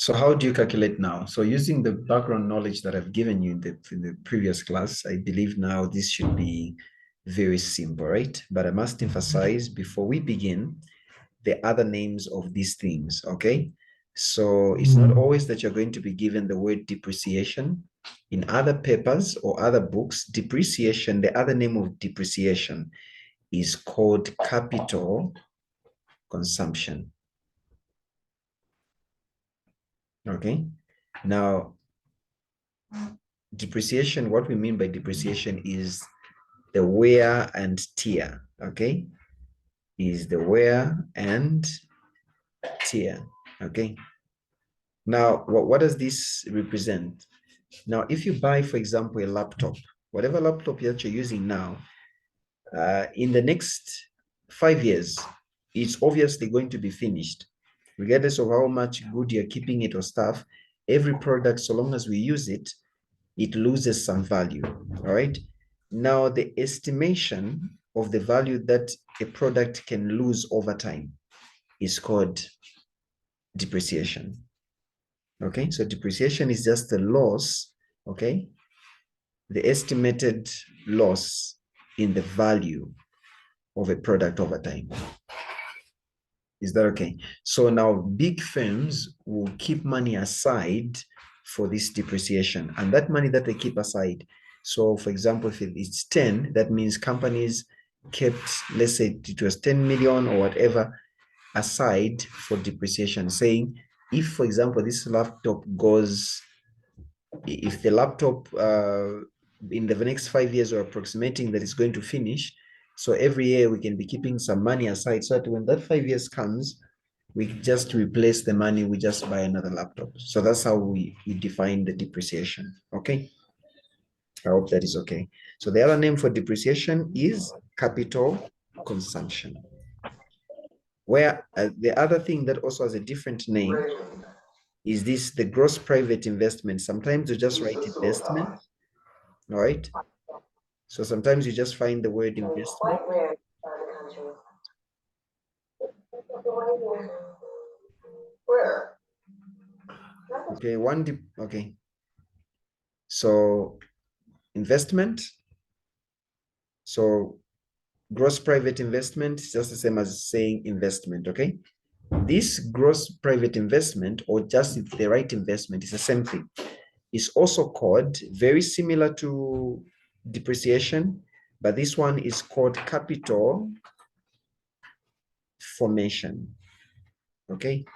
So how do you calculate now? So using the background knowledge that I've given you in the previous class, I believe now this should be very simple, right? But I must emphasize before we begin, the other names of these things, okay? So it's not always that you're going to be given the word depreciation. In other papers or other books, depreciation, the other name of depreciation is called capital consumption. Okay. Now, depreciation, what we mean by depreciation is the wear and tear. Okay. Is the wear and tear. Okay. Now, what does this represent? Now, if you buy, for example, a laptop, whatever laptop that you're using now, in the next 5 years, it's obviously going to be finished. Regardless of how much good you're keeping it or stuff, every product, so long as we use it, it loses some value, all right? Now, the estimation of the value that a product can lose over time is called depreciation, okay? So depreciation is just the loss, okay? The estimated loss in the value of a product over time. Is that okay? So now big firms will keep money aside for this depreciation, and that money that they keep aside. So for example, if it's 10, that means companies kept, let's say it was 10 million or whatever aside for depreciation, saying if, for example, this laptop goes, if the laptop in the next 5 years are approximating that it's going to finish, so every year we can be keeping some money aside so that when that 5 years comes, we just replace the money, we just buy another laptop. So that's how we define the depreciation. Okay. I hope that is okay. So the other name for depreciation is capital consumption. Where the other thing that also has a different name is this, the gross private investment. Sometimes you just write investment, all right? So sometimes you just find the word investment. Where? Okay, okay. So investment. So gross private investment is just the same as saying investment, okay? This gross private investment, or just the right investment, is the same thing. It's also called, very similar to depreciation, but this one is called capital formation, okay?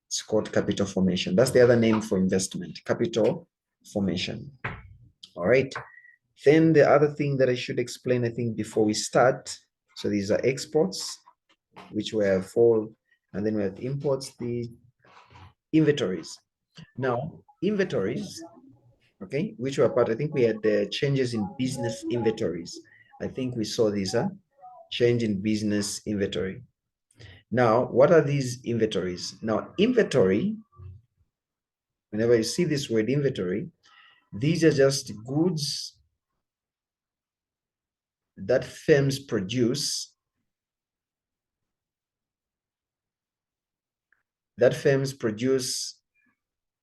It's called capital formation. That's the other name for investment, capital formation. All right. Then the other thing that I should explain, I think, before we start, so these are exports, which we have fall, and then we have imports, the inventories. Now, inventories, okay, which were part, I think we had the changes in business inventories. I think we saw these, change in business inventory. Now, what are these inventories? Now, inventory, whenever you see this word inventory, these are just goods that firms produce,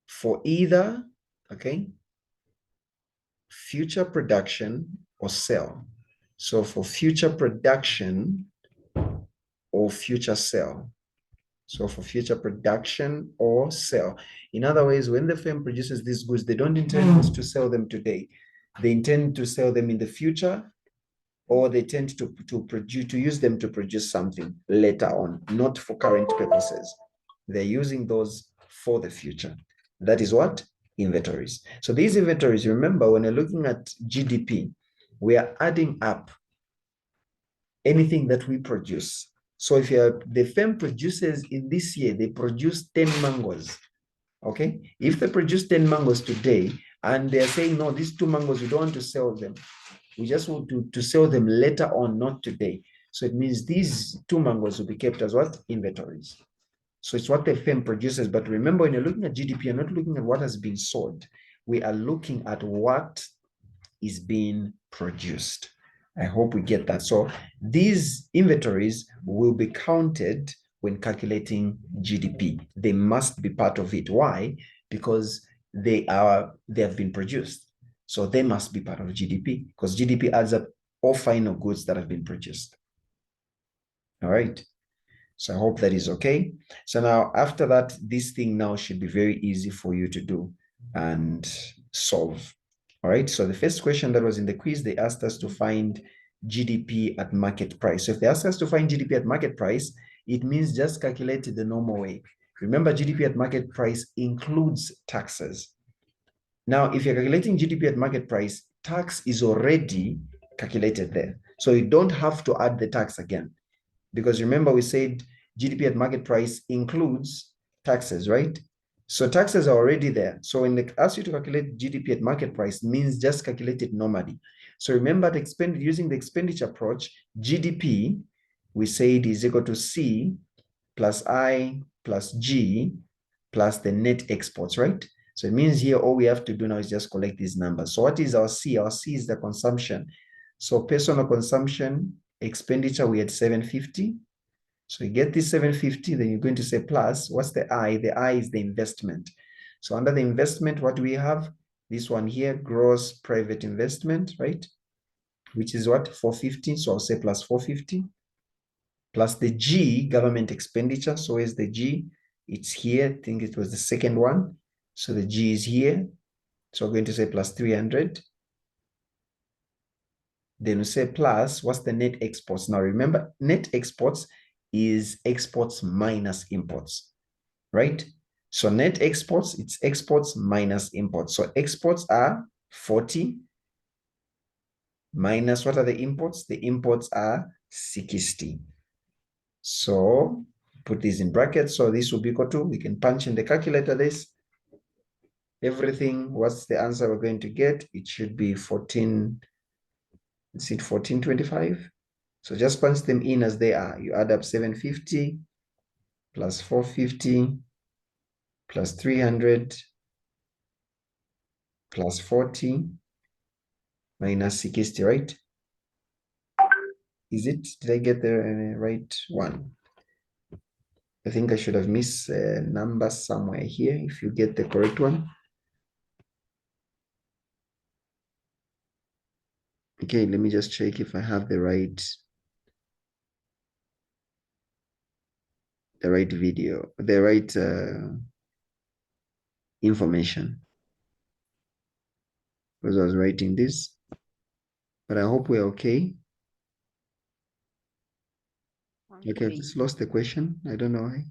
for either, okay, future production or sale. So for future production or future sale. So for future production or sale. In other words, when the firm produces these goods, they don't intend to sell them today. They intend to sell them in the future, or they tend to use them to produce something later on, not for current purposes. They're using those for the future. That is what? Inventories. So these inventories, remember, when you're looking at GDP, we are adding up anything that we produce. So if the firm produces in this year, they produce 10 mangoes. Okay. If they produce 10 mangoes today and they're saying, no, these 2 mangoes, we don't want to sell them. We just want to sell them later on, not today. So it means these 2 mangoes will be kept as what? Inventories. So it's what the firm produces. But remember, when you're looking at GDP, you're not looking at what has been sold. We are looking at what is being produced. I hope we get that. So these inventories will be counted when calculating GDP. They must be part of it. Why? Because they have been produced. So they must be part of GDP because GDP adds up all final goods that have been produced. All right. So I hope that is okay. So now after that, this thing now should be very easy for you to do and solve. All right. So the first question that was in the quiz, they asked us to find GDP at market price. So if they asked us to find GDP at market price, it means just calculate it the normal way. Remember, GDP at market price includes taxes. Now, if you're calculating GDP at market price, tax is already calculated there. So you don't have to add the tax again. Because remember, we said GDP at market price includes taxes, right? So taxes are already there. So when they ask you to calculate GDP at market price, means just calculate it normally. So remember, using the expenditure approach, GDP, we said is equal to C plus I plus G plus the net exports, right? So it means here all we have to do now is just collect these numbers. So what is our C? Our C is the consumption. So personal consumption, expenditure, we had 750. So you get this 750, then you're going to say plus, what's the I? The I is the investment. So under the investment, what do we have? This one here, gross private investment, right? Which is what? 450. So I'll say plus 450. Plus the G, government expenditure. So where's the G? It's here. I think it was the second one. So the G is here. So we're going to say plus 300. Then we say plus, what's the net exports? Now remember, net exports is exports minus imports, right? So net exports, it's exports minus imports. So exports are 40 minus what are the imports? The imports are 60. So put this in brackets. So this will be equal to, we can punch in the calculator this. Everything, what's the answer we're going to get? It should be 14, is it 1425? So just punch them in as they are. You add up 750 plus 450 plus 300 plus 40 minus 60, right? Is it? Did I get the right one? I think I should have missed a number somewhere here if you get the correct one. Okay, let me just check if I have the right video, the right information. Because I was writing this, but I hope we're okay. Okay, I've just lost the question. I don't know why.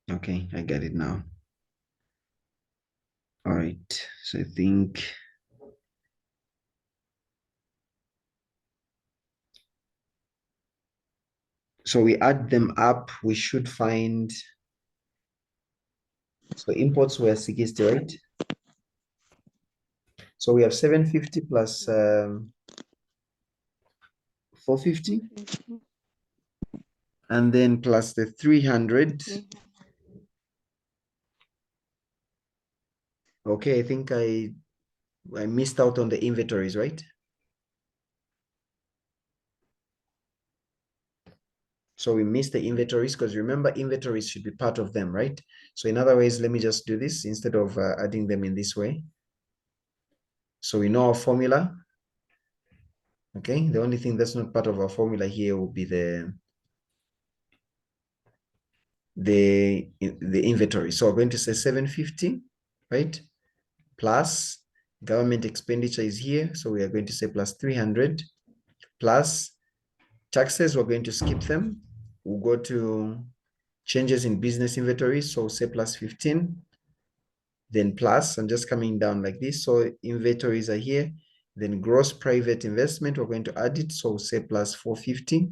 Okay, I get it now. All right, so I think so we add them up, we should find, so imports were 60, right? So we have 750 plus 450, and then plus the 300. Okay, I think I missed out on the inventories, right? So we missed the inventories because remember inventories should be part of them, right? So in other ways, let me just do this instead of adding them in this way. So we know our formula. Okay, the only thing that's not part of our formula here will be the inventory. So we're going to say 750, right? Plus government expenditure is here. So we are going to say plus 300 plus taxes. We're going to skip them. We'll go to changes in business inventory. So say plus 15, then plus, and just coming down like this. So inventories are here. Then gross private investment, we're going to add it. So say plus 450.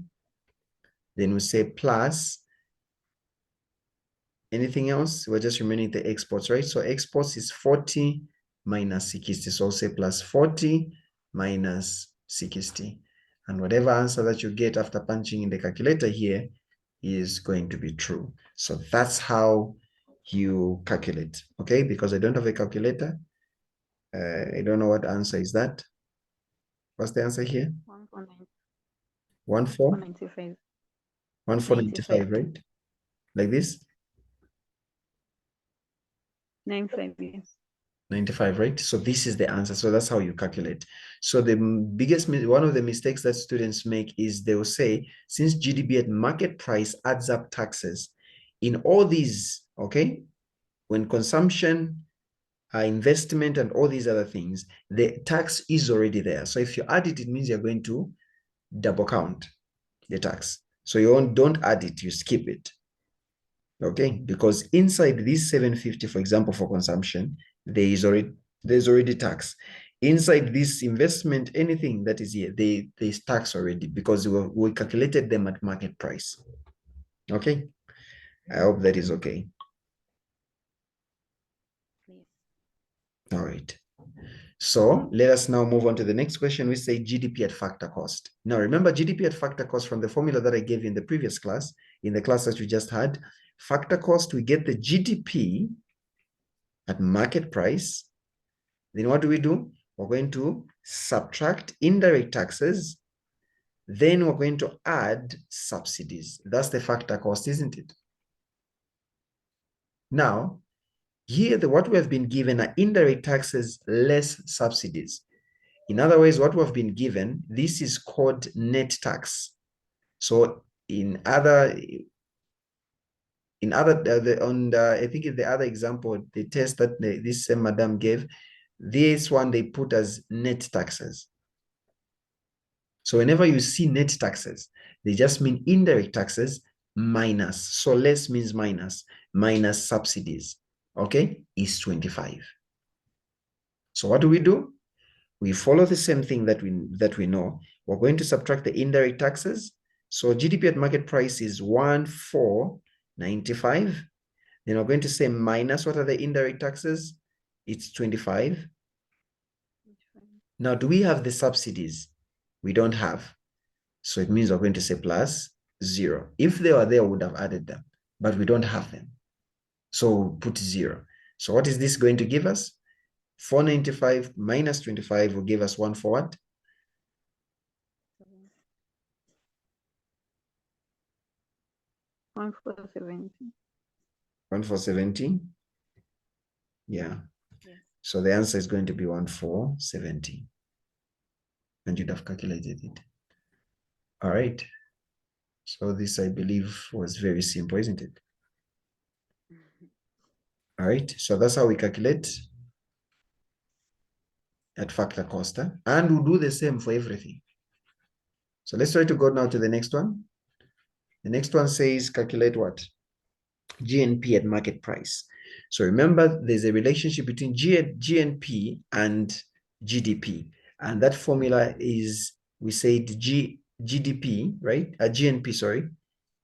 Then we say plus anything else. We're just remaining the exports, right? So exports is 40 minus 60. So I'll say plus 40 minus 60. And whatever answer that you get after punching in the calculator here is going to be true. So that's how you calculate, okay? Because I don't have a calculator, I don't know what answer is that. What's the answer here? 1495. 1495, right? Like this? 95, yes. 95, right? So this is the answer. So that's how you calculate. So the biggest, one of the mistakes that students make is they will say, since GDP at market price adds up taxes, in all these, okay, when consumption, investment, and all these other things, the tax is already there. So if you add it, it means you're going to double count the tax. So you don't add it, you skip it. Okay, because inside this 750, for example, for consumption, there's already tax. Inside this investment, anything that is here, there's tax already because we calculated them at market price. Okay, I hope that is okay. All right. So let us now move on to the next question. We say GDP at factor cost. Now remember GDP at factor cost from the formula that I gave you in the previous class, in the class that we just had. Factor cost, we get the GDP at market price. Then what do? We're going to subtract indirect taxes. Then we're going to add subsidies. That's the factor cost, isn't it? Now, here, what we have been given are indirect taxes less subsidies. In other words, what we have been given, this is called net tax. So I think in the other example, the test that this same madam gave, this one they put as net taxes. So whenever you see net taxes, they just mean indirect taxes minus. So less means minus subsidies, okay, is 25. So what do? We follow the same thing that we know. We're going to subtract the indirect taxes. So GDP at market price is 1495. Then we're going to say minus, what are the indirect taxes? It's 25. Now, do we have the subsidies? We don't have. So it means we're going to say plus 0. If they were there, we would have added them, but we don't have them. So we'll put 0. So what is this going to give us? 495 minus 25 will give us 1 for what? 1470. 1 for 70? Yeah. Yes. So the answer is going to be 1 for 70. And you'd have calculated it. All right. So this, I believe, was very simple, isn't it? All right. So that's how we calculate at factor cost. And we'll do the same for everything. So let's try to go now to the next one. The next one says calculate what? GNP at market price. So remember, there's a relationship between GNP and GDP. And that formula is, we say GDP, right? GNP, sorry.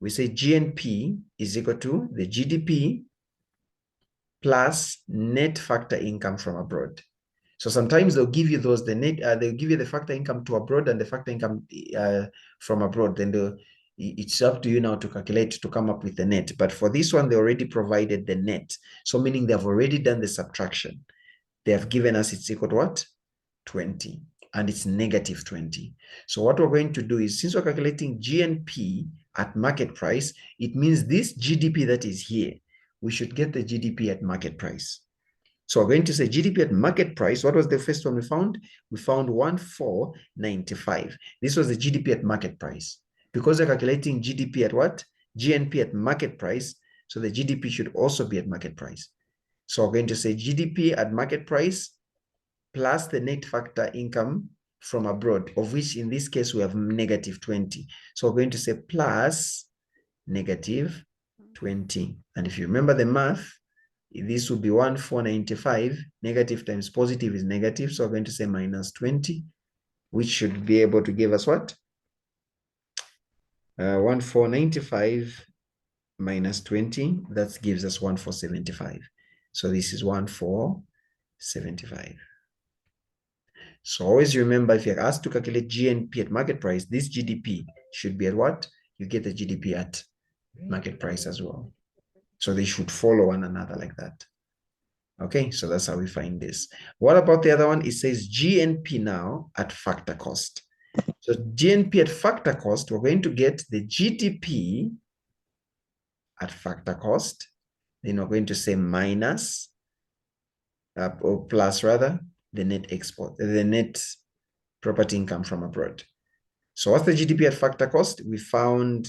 We say GNP is equal to the GDP plus net factor income from abroad. So sometimes they'll give you they'll give you the factor income to abroad and the factor income from abroad. Then it's up to you now to calculate to come up with the net. But for this one, they already provided the net. So meaning they've already done the subtraction. They have given us it's equal to what? 20. And it's negative 20. So what we're going to do is, since we're calculating GNP at market price, it means this GDP that is here, we should get the GDP at market price. So we're going to say GDP at market price. What was the first one we found? We found 1495. This was the GDP at market price. Because we're calculating GDP at what? GNP at market price. So the GDP should also be at market price. So we're going to say GDP at market price plus the net factor income from abroad, of which in this case we have negative 20. So we're going to say plus negative 20. And if you remember the math, this would be 1495. Negative times positive is negative. So we're going to say minus 20, which should be able to give us what? 1495 minus 20. That gives us 1475. So this is 1475. So always remember, if you're asked to calculate GNP at market price, this GDP should be at what? You get the GDP at market price as well. So they should follow one another like that. Okay, so that's how we find this. What about the other one? It says GNP now at factor cost. So GNP at factor cost, we're going to get the GDP at factor cost. Then we're going to say minus, or plus rather, the net export, the net property income from abroad. So what's the GDP at factor cost? We found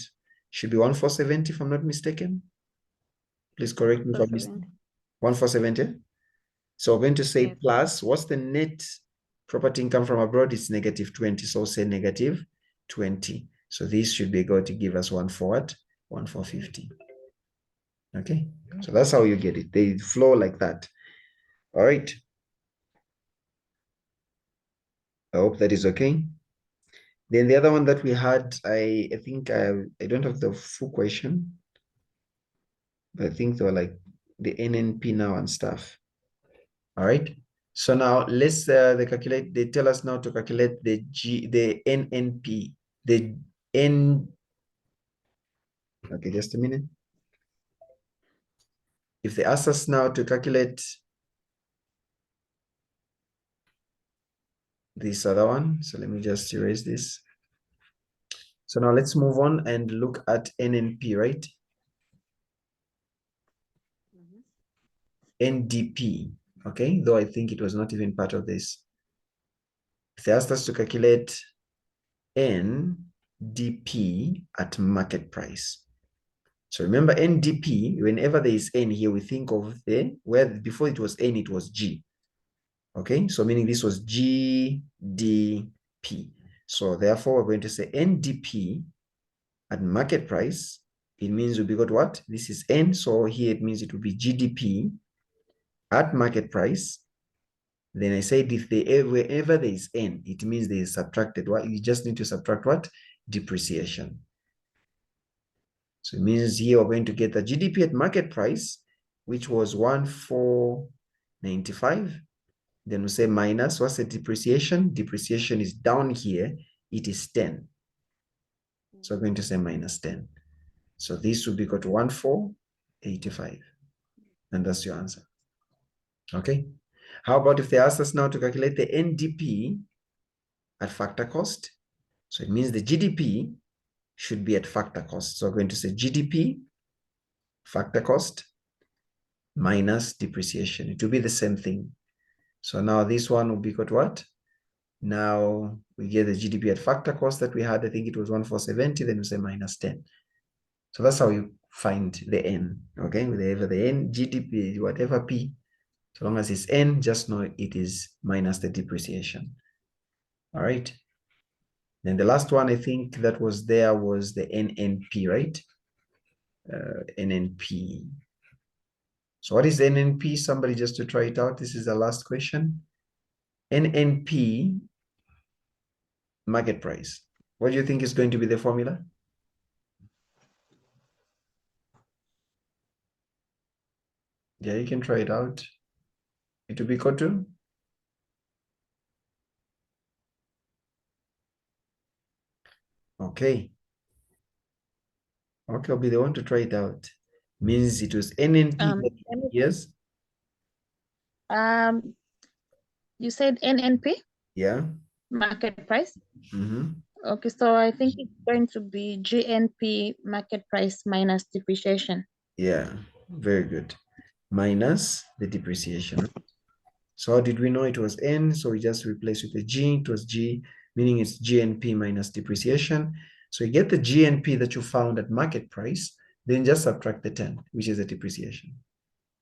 should be 1470 if I'm not mistaken. Please correct me if I'm mistaken. 1470. So we're going to say Yes. plus, what's the net property income from abroad? It's negative 20. So say negative 20. So this should be able to give us 1450. Okay, so that's how you get it. They flow like that. All right. I hope that is okay. Then the other one that we had, I think I don't have the full question. But I think they were like the NNP now and stuff. All right. So now let's they tell us now to calculate the NNP, the N. Okay, just a minute. If they ask us now to calculate this other one, so let me just erase this. So now let's move on and look at NNP, right? NDP, okay? Though I think it was not even part of this. If they asked us to calculate NDP at market price. So remember NDP, whenever there is N here, we think of where before it was N, it was G. Okay, so meaning this was GDP. So therefore, we're going to say NDP at market price. It means we got what? This is N, so here it means it will be GDP at market price. Then I said if wherever there is N, it means they subtracted what? You just need to subtract what? Depreciation. So it means here we're going to get the GDP at market price, which was 1495. Then we say minus, what's the depreciation? Depreciation is down here, it is 10. So we're going to say minus 10. So this will be equal to 1485. And that's your answer. Okay. How about if they ask us now to calculate the NDP at factor cost? So it means the GDP should be at factor cost. So we're going to say GDP factor cost minus depreciation. It will be the same thing. So now this one will be equal to what? Now we get the GDP at factor cost that we had. I think it was 1470, then we say minus 10. So that's how you find the N, okay? Whatever the N, GDP, whatever P, so long as it's N, just know it is minus the depreciation. All right. Then the last one I think that was there was the NNP, right? NNP. So what is NNP? Somebody just to try it out. This is the last question. NNP market price. What do you think is going to be the formula? Yeah, you can try it out. It will be equal to? Okay. Okay, I'll be the one to try it out. Means it was NNP. Yes. You said NNP? Yeah. Market price? Mm-hmm. Okay, so I think it's going to be GNP market price minus depreciation. Yeah, very good. Minus the depreciation. So how did we know it was N? So we just replace with the G. It was G, meaning it's GNP minus depreciation. So you get the GNP that you found at market price, then just subtract the 10, which is the depreciation.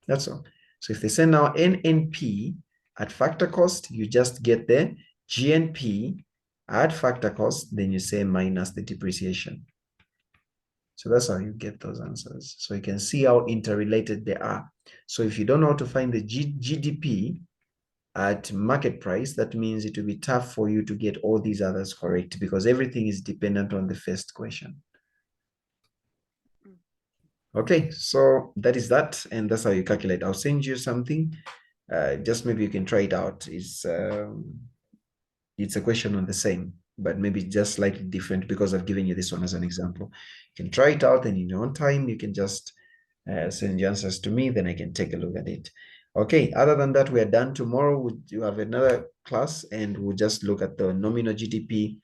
That's all. So if they say now NNP at factor cost, you just get the GNP at factor cost, then you say minus the depreciation. So that's how you get those answers. So you can see how interrelated they are. So if you don't know how to find the GDP at market price, that means it will be tough for you to get all these others correct because everything is dependent on the first question. Okay, so that is that, and that's how you calculate. I'll send you something. Just maybe you can try it out. It's a question on the same, but maybe just slightly different because I've given you this one as an example. You can try it out, and in your own time, you can just send your answers to me, then I can take a look at it. Okay, other than that, we are done. Tomorrow you have another class and we'll just look at the nominal GDP,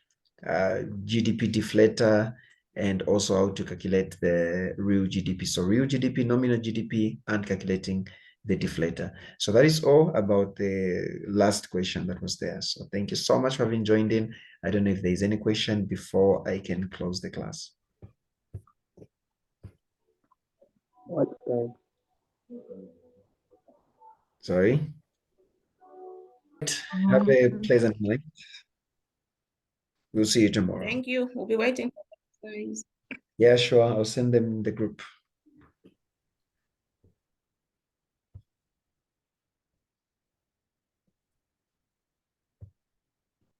GDP deflator, and also how to calculate the real GDP. So real GDP, nominal GDP, and calculating the deflator. So that is all about the last question that was there. So thank you so much for having joined in. I don't know if there's any question before I can close the class. Okay. Sorry. Have a pleasant night. We'll see you tomorrow. Thank you. We'll be waiting for you guys. Yeah, sure. I'll send them in the group.